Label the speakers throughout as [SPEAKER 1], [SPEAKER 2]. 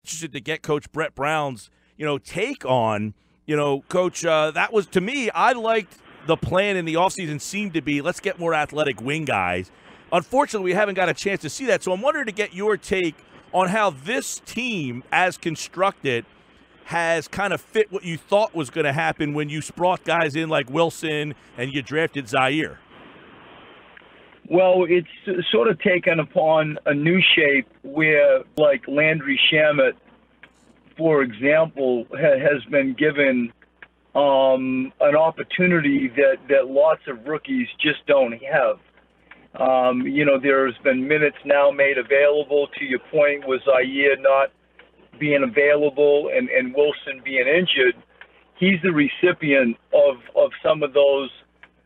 [SPEAKER 1] interested to get Coach Brett Brown's, take on, Coach, that was, to me, I liked the plan in the offseason seemed to be, let's get more athletic wing guys. Unfortunately, we haven't got a chance to see that. So I'm wondering to get your take on how this team, as constructed, has kind of fit what you thought was going to happen when you brought guys in like Wilson and you drafted Zaire.
[SPEAKER 2] Well, it's sort of taken upon a new shape where, like Landry Shamet, for example, has been given an opportunity that lots of rookies just don't have. There's been minutes now made available, to your point, with Zaire not being available and Wilson being injured. He's the recipient of some of those,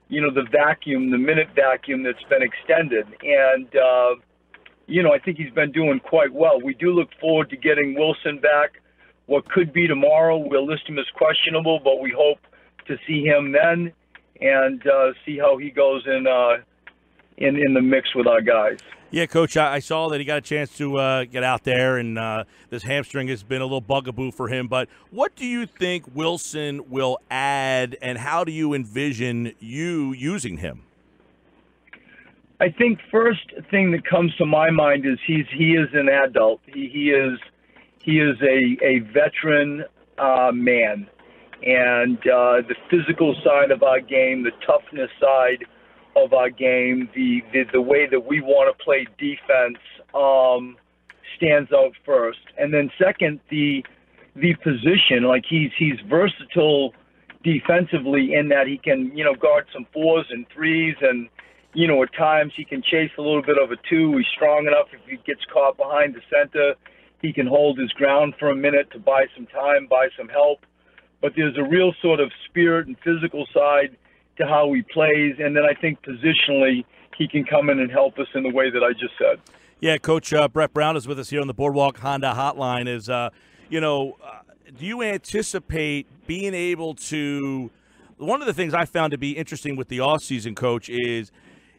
[SPEAKER 2] the minute vacuum that's been extended. And, I think he's been doing quite well. We do look forward to getting Wilson back. What could be tomorrow, we'll list him as questionable, but we hope to see him then and see how he goes in the mix with our guys.
[SPEAKER 1] Yeah, Coach, I saw that he got a chance to get out there, and this hamstring has been a little bugaboo for him. But what do you think Wilson will add, and how do you envision you using him?
[SPEAKER 2] I think first thing that comes to my mind is he is an adult. He is a veteran man, and the physical side of our game, the toughness side of our game, the way that we want to play defense stands out first. And then second, the position, like he's versatile defensively in that he can, guard some 4s and 3s, and, at times he can chase a little bit of a 2. He's strong enough if he gets caught behind the center. He can hold his ground for a minute to buy some time, buy some help. But there's a real sort of spirit and physical side to how he plays, and then I think positionally he can come in and help us in the way that I just said.
[SPEAKER 1] Yeah, Coach Brett Brown is with us here on the Boardwalk Honda Hotline. Do you anticipate being able to – one of the things I found to be interesting with the offseason, Coach, is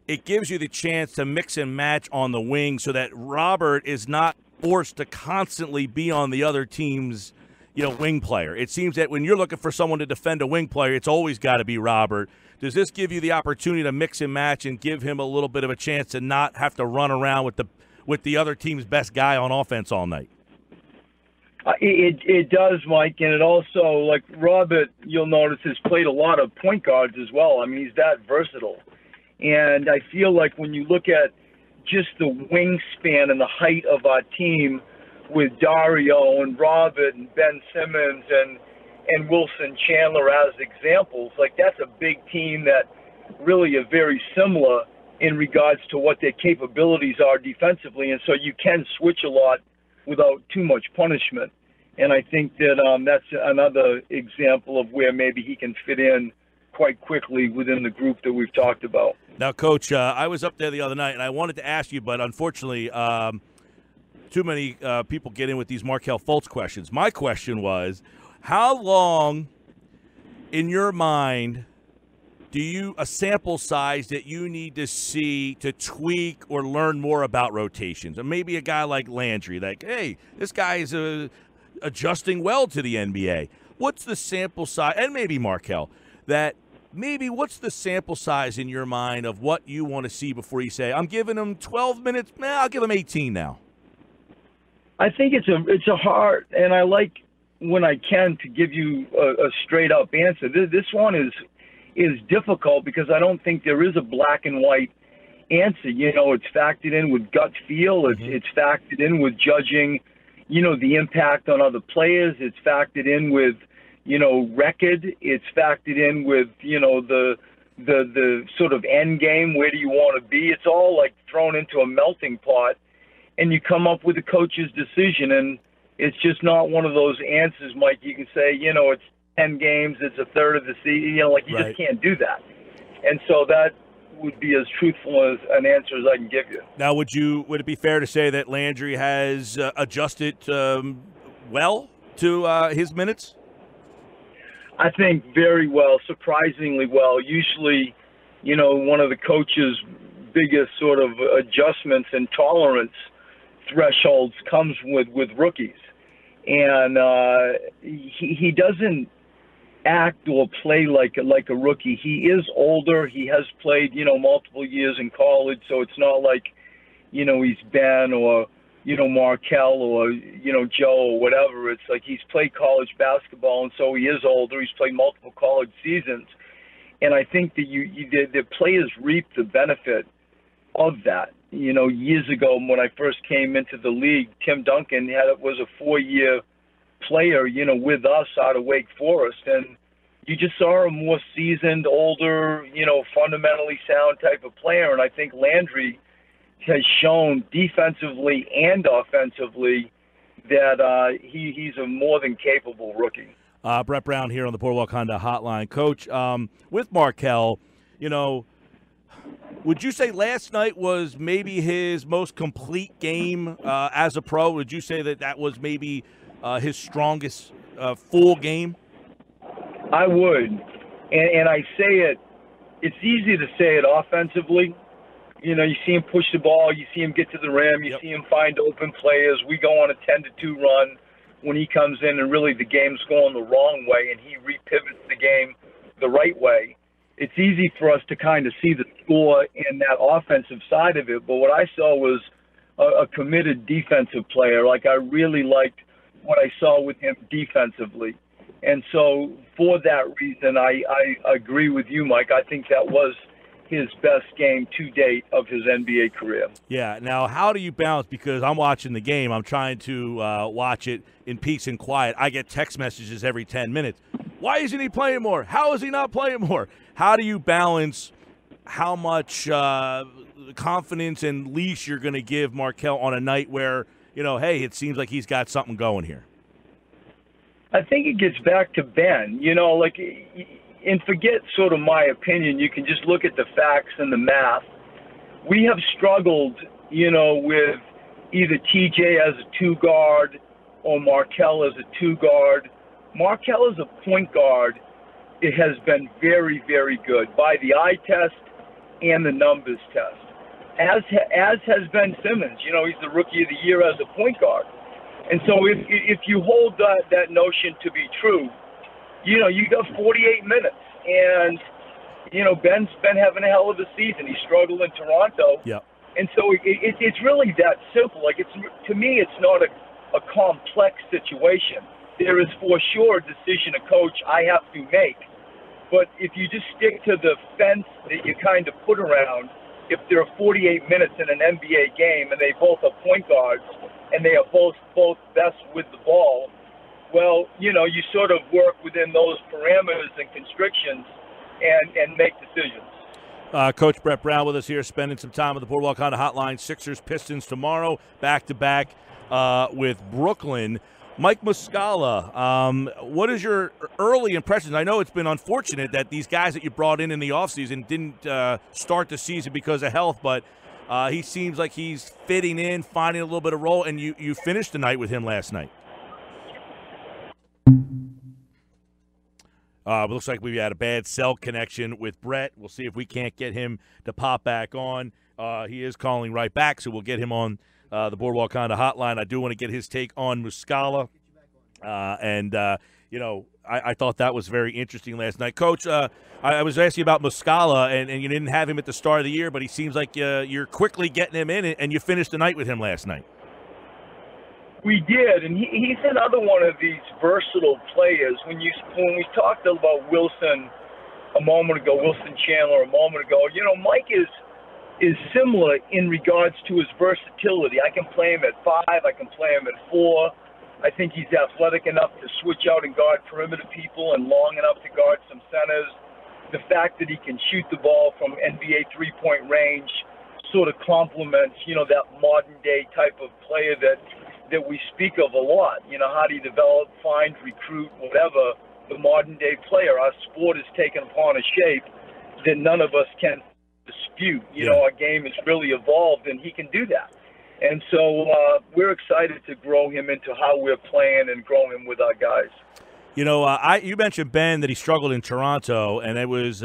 [SPEAKER 1] it gives you the chance to mix and match on the wing so that Robert is not forced to constantly be on the other team's wing player. It seems that when you're looking for someone to defend a wing player, it's always got to be Robert. Does this give you the opportunity to mix and match and give him a little bit of a chance to not have to run around with the other team's best guy on offense all night?
[SPEAKER 2] It does, Mike, and it also, like Robert, you'll notice, has played a lot of point guards as well. I mean, he's that versatile. And I feel like when you look at just the wingspan and the height of our team with Dario and Robert and Ben Simmons and Wilson Chandler as examples, like that's a big team that really are very similar in regards to what their capabilities are defensively. And so you can switch a lot without too much punishment. And I think that that's another example of where maybe he can fit in quite quickly within the group that we've talked about.
[SPEAKER 1] Now, Coach, I was up there the other night, and I wanted to ask you, but unfortunately too many people get in with these Markelle Fultz questions. My question was, how long, in your mind, a sample size that you need to see to tweak or learn more about rotations? Or maybe a guy like Landry, like, hey, this guy is adjusting well to the NBA. What's the sample size, and maybe Markelle, what's the sample size in your mind of what you want to see before you say, I'm giving him 12 minutes, I'll give him 18 now?
[SPEAKER 2] I think it's a hard, and I like when I can to give you a straight up answer. This one is difficult because I don't think there is a black and white answer. It's factored in with gut feel. It's factored in with judging, the impact on other players. It's factored in with, record. It's factored in with, the sort of end game. Where do you want to be? It's all like thrown into a melting pot, and you come up with a coach's decision. And it's just not one of those answers, Mike. You can say, it's 10 games, it's a third of the season. You
[SPEAKER 1] right.
[SPEAKER 2] Just can't do that. And so that would be as truthful as an answer as I can give you.
[SPEAKER 1] Now, would it be fair to say that Landry has adjusted well to his minutes?
[SPEAKER 2] I think very well, surprisingly well. Usually, one of the coach's biggest sort of adjustments and tolerance thresholds comes with rookies. and he doesn't act or play like a rookie. He is older. He has played, multiple years in college, so it's not like, he's Ben or, Markelle or, Joe or whatever. It's like he's played college basketball, and so he is older. He's played multiple college seasons. And I think that the players reap the benefit of that. Years ago when I first came into the league, Tim Duncan was a 4-year player, with us out of Wake Forest, and you just saw a more seasoned, older, fundamentally sound type of player. And I think Landry has shown defensively and offensively that he's a more than capable rookie.
[SPEAKER 1] Brett Brown here on the Boardwalk Honda Hotline. Coach, with Markelle, would you say last night was maybe his most complete game as a pro? Would you say that was maybe his strongest full game?
[SPEAKER 2] I would. And I say it's easy to say it offensively. You see him push the ball, you see him get to the rim, you see him find open players. We go on a 10-2 run when he comes in, and really the game's going the wrong way, and he repivots the game the right way. It's easy for us to kind of see the score in that offensive side of it, but what I saw was a committed defensive player. Like, I really liked what I saw with him defensively. And so for that reason, I agree with you, Mike. I think that was his best game to date of his NBA career.
[SPEAKER 1] Yeah. Now, how do you balance? Because I'm watching the game. I'm trying to watch it in peace and quiet. I get text messages every 10 minutes. Why isn't he playing more? How is he not playing more? How do you balance how much confidence and leash you're going to give Markelle on a night where, hey, it seems like he's got something going here?
[SPEAKER 2] I think it gets back to Ben, and forget sort of my opinion. You can just look at the facts and the math. We have struggled, with either TJ as a 2-guard or Markelle as a 2-guard. Markelle as a point guard, it has been very, very good by the eye test and the numbers test. As has Ben Simmons. He's the rookie of the year as a point guard. And so if you hold that notion to be true, you got 48 minutes. And, Ben's been having a hell of a season. He struggled in Toronto.
[SPEAKER 1] Yep.
[SPEAKER 2] And so it's really that simple. Like, to me, it's not a complex situation. There is for sure a decision a coach I have to make. But if you just stick to the fence that you kind of put around, if there are 48 minutes in an NBA game and they both are point guards and they are both best with the ball, well, you sort of work within those parameters and constrictions and make decisions.
[SPEAKER 1] Coach Brett Brown with us here, spending some time on the Boardwalk Honda Hotline. Sixers, Pistons tomorrow, back-to-back with Brooklyn. Mike Muscala, what is your early impressions? I know it's been unfortunate that these guys that you brought in the offseason didn't start the season because of health, but he seems like he's fitting in, finding a little bit of role, and you finished the night with him last night. It looks like we had a bad cell connection with Brett. We'll see if we can't get him to pop back on. He is calling right back, so we'll get him on the Boardwalk Honda Hotline. I do want to get his take on Muscala. I thought that was very interesting last night. Coach, I was asking about Muscala, and you didn't have him at the start of the year, but he seems like you're quickly getting him in, and you finished the night with him last night.
[SPEAKER 2] We did, and he's another one of these versatile players. When we talked about Wilson a moment ago, Wilson Chandler a moment ago, Mike is similar in regards to his versatility. I can play him at 5, I can play him at 4. I think he's athletic enough to switch out and guard perimeter people and long enough to guard some centers. The fact that he can shoot the ball from NBA three-point range sort of complements, that modern-day type of player that we speak of a lot. How do you develop, find, recruit, whatever, the modern-day player? Our sport has taken upon a shape that none of us can dispute. Our game has really evolved, and he can do that. And so we're excited to grow him into how we're playing and grow him with our guys.
[SPEAKER 1] You mentioned Ben that he struggled in Toronto, and it was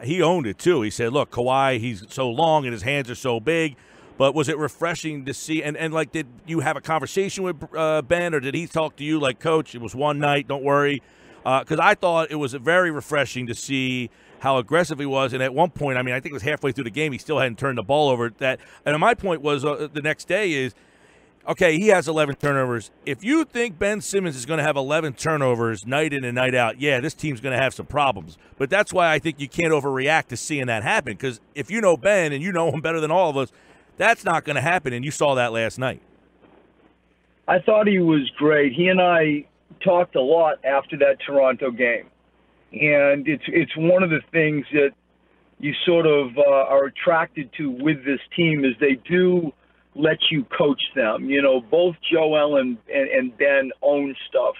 [SPEAKER 1] he owned it too. He said, "Look, Kawhi, he's so long and his hands are so big, But was it refreshing to see? And like, did you have a conversation with Ben, or did he talk to you like, Coach, it was one night, don't worry? Because I thought it was very refreshing to see how aggressive he was. And at one point, I mean, I think it was halfway through the game, he still hadn't turned the ball over. And my point was the next day is, okay, he has 11 turnovers. If you think Ben Simmons is going to have 11 turnovers night in and night out, yeah, this team's going to have some problems. But that's why I think you can't overreact to seeing that happen, because if you know Ben and you know him better than all of us, that's not going to happen, and you saw that last night.
[SPEAKER 2] I thought he was great. He and I talked a lot after that Toronto game, and it's one of the things that you sort of are attracted to with this team is they do let you coach them. You know, both Joel and Ben own stuff.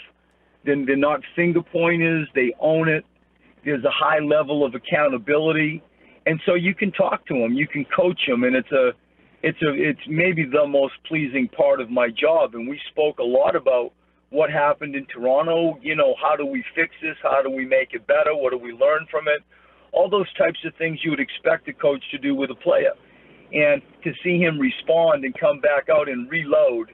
[SPEAKER 2] Then they're not finger pointers. They own it. There's a high level of accountability, and so you can talk to them, you can coach them, and it's maybe the most pleasing part of my job. And we spoke a lot about what happened in Toronto. You know, how do we fix this? How do we make it better? What do we learn from it? All those types of things you would expect a coach to do with a player. And to see him respond and come back out and reload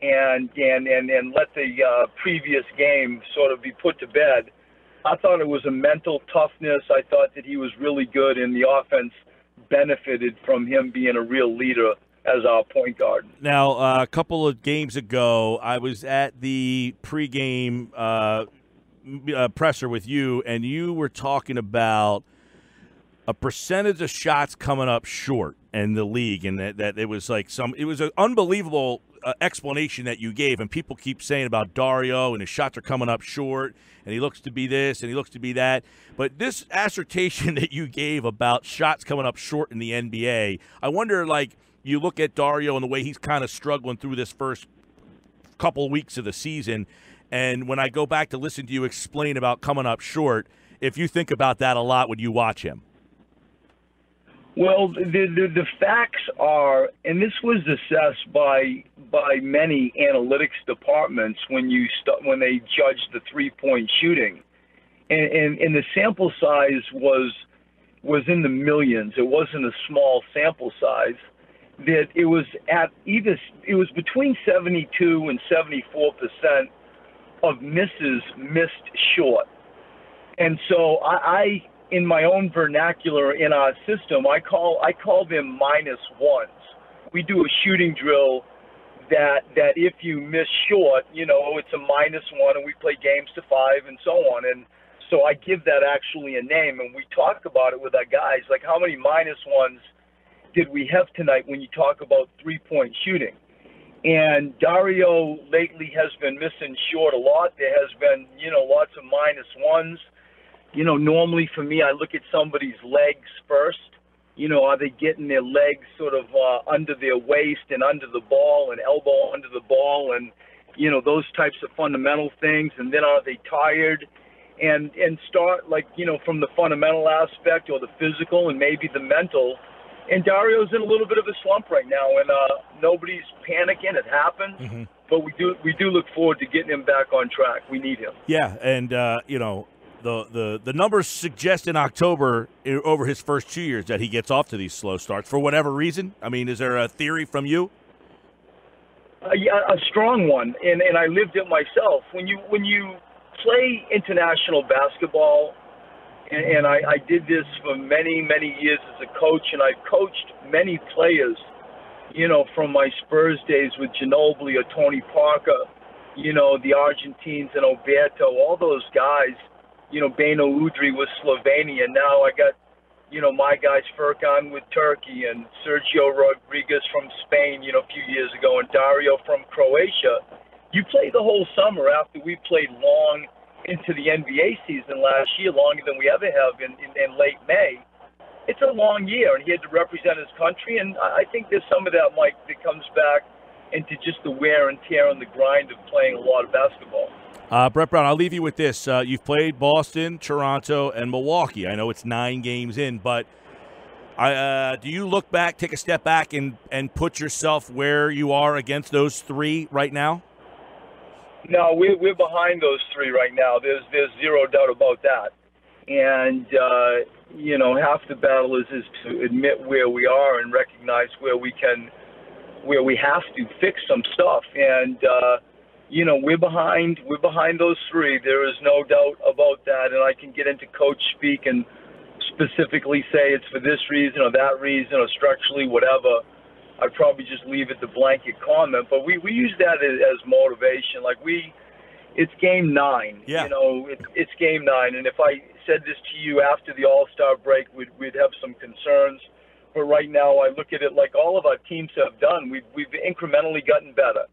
[SPEAKER 2] and let the previous game sort of be put to bed, I thought it was a mental toughness. I thought that he was really good, and the offense benefited from him being a real leader as our point guard.
[SPEAKER 1] Now, a couple of games ago, I was at the pregame presser with you, and you were talking about a percentage of shots coming up short in the league, and that it was like it was an unbelievable explanation that you gave, and people keep saying about Dario and his shots are coming up short, and he looks to be this and he looks to be that. But this assertion that you gave about shots coming up short in the NBA, I wonder, like, you look at Dario and the way he's kind of struggling through this first couple of weeks of the season, and when I go back to listen to you explain about coming up short, if you think about that a lot when you watch him.
[SPEAKER 2] Well, the facts are, and this was assessed by many analytics departments when they judged the 3-point shooting, and the sample size was in the millions. It wasn't a small sample size. That it was between 72 and 74% of misses missed short, and so I in my own vernacular in our system, I call them minus ones. We do a shooting drill that if you miss short, you know, it's a -1, and we play games to 5 and so on. And so I give that actually a name, and we talk about it with our guys, like how many -1s did we have tonight when you talk about 3-point shooting. And Dario lately has been missing short a lot. There has been, you know, lots of -1s. You know, normally for me, I look at somebody's legs first. You know, are they getting their legs sort of under their waist and under the ball and elbow under the ball and, you know, those types of fundamental things. And then are they tired? And start, like, you know, from the fundamental aspect or the physical and maybe the mental. And Dario's in a little bit of a slump right now, and nobody's panicking. It happens. Mm-hmm. But we do look forward to getting him back on track. We need him.
[SPEAKER 1] Yeah, and, you know, the numbers suggest in October over his first 2 years that he gets off to these slow starts for whatever reason. I mean, is there a theory from you?
[SPEAKER 2] Yeah, a strong one, and I lived it myself. When you play international basketball, and I did this for many years as a coach, and I've coached many players, you know, from my Spurs days with Ginobili or Tony Parker, you know, the Argentines and Oberto, all those guys. You know, Beno Udrih with Slovenia. Now I got, you know, my guys Furkan with Turkey and Sergio Rodriguez from Spain, you know, a few years ago, and Dario from Croatia. You play the whole summer after we played long into the NBA season last year, longer than we ever have in late May. It's a long year, and he had to represent his country, and I think there's some of that, Mike, that comes back into just the wear and tear and the grind of playing a lot of basketball.
[SPEAKER 1] Brett Brown, I'll leave you with this. You've played Boston, Toronto, and Milwaukee. I know it's 9 games in, but do you look back, take a step back, and put yourself where you are against those 3 right now?
[SPEAKER 2] No, we're behind those 3 right now. There's zero doubt about that. And half the battle is to admit where we are and recognize where we have to fix some stuff. And we're behind those three. There is no doubt about that. And I can get into coach speak and specifically say it's for this reason or that reason or structurally whatever. I'd probably just leave it the blanket comment. But we use that as motivation. Like it's game 9.
[SPEAKER 1] Yeah.
[SPEAKER 2] It's game 9. And if I said this to you after the All-Star break, we'd have some concerns. But right now, I look at it like all of our teams have done. We've incrementally gotten better.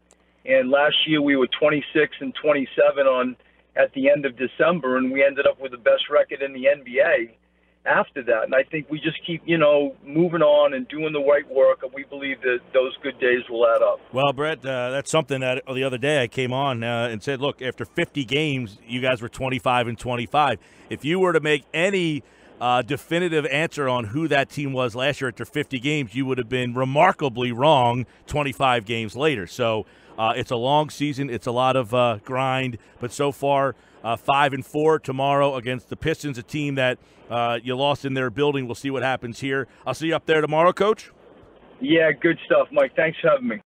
[SPEAKER 2] And last year we were 26 and 27 at the end of December, and we ended up with the best record in the NBA after that. And I think we just keep, moving on and doing the right work, and we believe that those good days will add up.
[SPEAKER 1] Well, Brett, that's something that the other day I came on and said, look, after 50 games, you guys were 25 and 25. If you were to make any definitive answer on who that team was last year after 50 games, you would have been remarkably wrong 25 games later. So it's a long season. It's a lot of grind. But so far, 5-4 tomorrow against the Pistons, a team that you lost in their building. We'll see what happens here. I'll see you up there tomorrow, Coach.
[SPEAKER 2] Yeah, good stuff, Mike. Thanks for having me.